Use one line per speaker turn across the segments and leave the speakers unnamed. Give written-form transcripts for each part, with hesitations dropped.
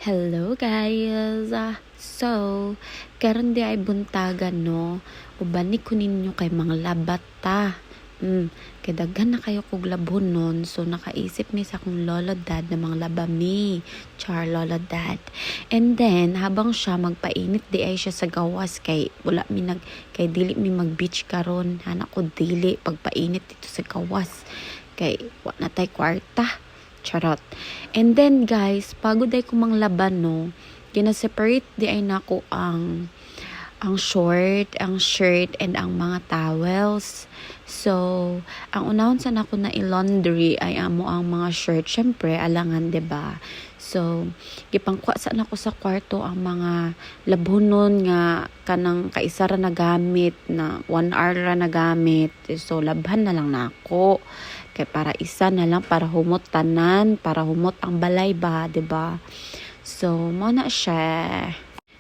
Hello guys! Karon di ay buntagan no. Uban ni kunin nyo kay mga labata. Kay daghan na kayo kog labon nun. So nakaisip mi sa akong lolo dad na mga labami. Char lolo dad. And then habang siya magpainit di ay siya sa gawas kay wala mi kay dili mi mag beach karon. Hana ko dili pagpainit dito sa gawas. Kay wa na tay kwarta. Charot. And then guys, pagod ay kumang laban no, gina-separate di ay nako ang short, ang shirt, and ang mga towels. So, ang unahon sa nako na i-laundry ay amo ang mga shirt. Syempre, alangan, 'di ba? So, gipangkuha sa nako sa kwarto ang mga labhonon nga kanang kaisa ra na gamit na 1 hour ra na gamit. So, labhan na lang nako. Kay para isa na lang para humot tanan, para humot ang balay ba, 'di ba? So, mo na siya.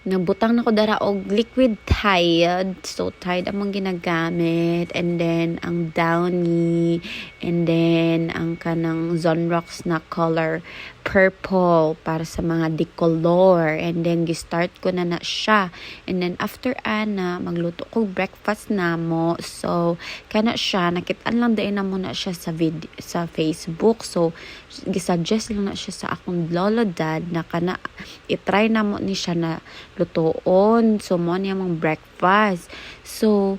Nabutang na ko dara og liquid Tide. So, Tide among ginagamit. And then, ang Downy. And then, ang kanang Zonrox na color purple para sa mga decolor. And then, gistart ko na siya. And then, after ana, magluto ko breakfast na mo. So, kana siya, nakitaan lang din na muna siya sa Facebook. So, gisuggest lang na siya sa akong lolo dad na kana itry na mo ni siya na lutoon. So, mo niya mong breakfast. So,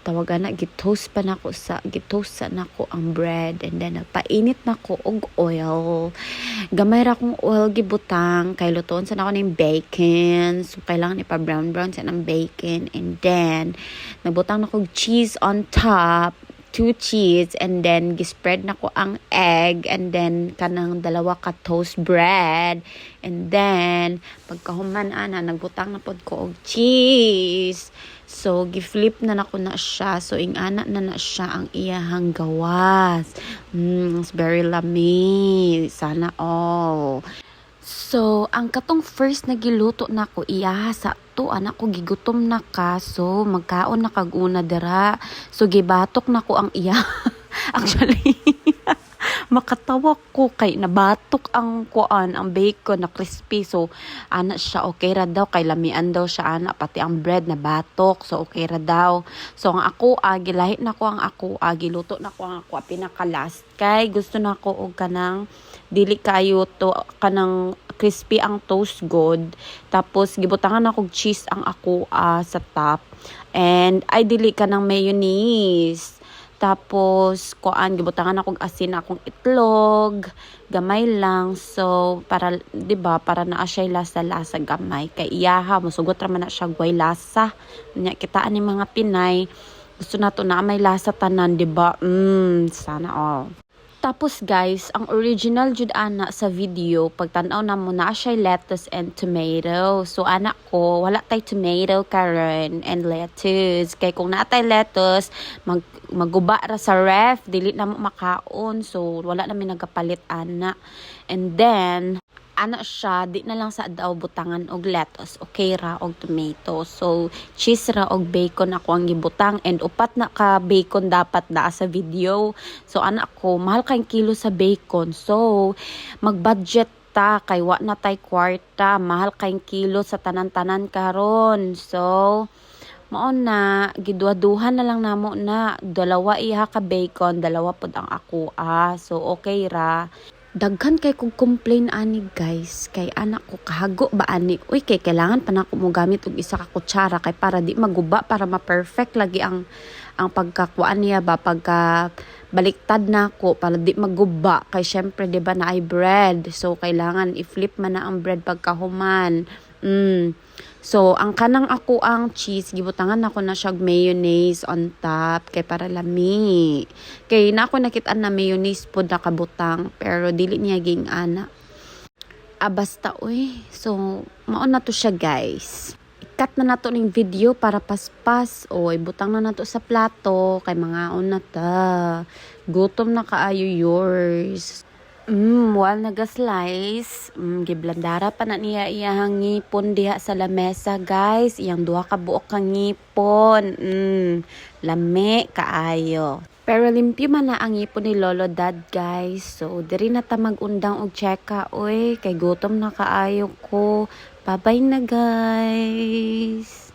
tawagan na gitoast pa nako gitoast nako ang bread, and then nagpainit nako og oil. Gamay ra kong oil gibutang kay lutoon sa nako ning bacon. So, kailangan ipa brown sa ng bacon, and then nagbutang nako cheese on top, 2 cheese, and then gispread na ko ang egg, and then kanang dalawa ka toast bread, and then pagkahuman ana nagbutang na pod ko og cheese. So giflip na nako na siya. So ingana na siya ang iyahang gawas. It's very lami. Sana all. So, ang katong first na giluto nako iyaha sa to anak ko gigutom na ka. So, magkaon na kag una dira. So, gibatok nako ang iya. Actually, makatawa ko kay nabatok ang kuan, ang bacon na crispy. So, ana siya okay ra daw kay lamian daw siya ana pati ang bread na batok. So, okay ra daw. So, ang ako gilahi na ko ang ako giluto na ko ang ako pinaka last kay gusto na ko og kanang dili kayo to kanang crispy ang toast good. Tapos gibutangan ako cheese ang ako sa top. And ay dili kanang mayonnaise. Tapos kuan gibutangan akong asin akong itlog, gamay lang. So para 'di ba para naa siya lasa-lasa gamay kay iyaha masugot ra man na siya guay lasa. Nya kitaan ni mga Pinay gusto nato na may lasa tanan 'di ba? Sana all. Tapos guys, ang original jud ana sa video, pagtan-aw na mo na siya lettuce and tomato. So anak ko, wala tay tomato karon and lettuce. Kay kung natay lettuce, maguba ra sa ref, dili na mo makaon. So wala na mi nagapalit ana. And then ana siya, di na lang sa daw butangan og lettuce, okay ra og tomato. So, cheese ra og bacon ako ang gibutang, and upat na ka bacon dapat na sa video. So, anak ko, mahal kayong kilo sa bacon. So, mag-budget ta, kay wa na tay kwarta, mahal kayong kilo sa tanan-tanan karon. So, mao na, gidwa-duhan na lang namo na, dalawa iha ka bacon, dalawa pod ang ako So, okay ra. Daghan kay kong complain ani guys kay anak ko kahago ba ani uy kay kailangan pa na ko mo gamit og isa ka kutsara kay para di maguba para ma-perfect lagi ang pagkakuan niya ba pagka baliktad na ko para di maguba kay syempre di ba na ay bread, so kailangan i-flip man na ang bread pagkahuman. So, ang kanang ako ang cheese, gibutangan ako na siya mayonnaise on top, kay para lami. Kay na ako nakita na mayonnaise po nakabutang, pero dili niya ging ana. Basta, uy. So, maon na to siya, guys. Ikat na nato ning video para paspas. Oy, butang na nato sa plato, kay mga on na ta. Gutom na kaayo yours. Wal naga-slice. Giblandara pa na niya iyahang ngipon diha sa lamesa, guys. Iyang duha ka buok kang ngipon. Lami kaayo. Pero limpyo man na ang ipon ni Lolo Dad, guys. So, diri na ta mag-undang og cheka, oy. Kay gutom na kaayo ko. Bye-bye na, guys.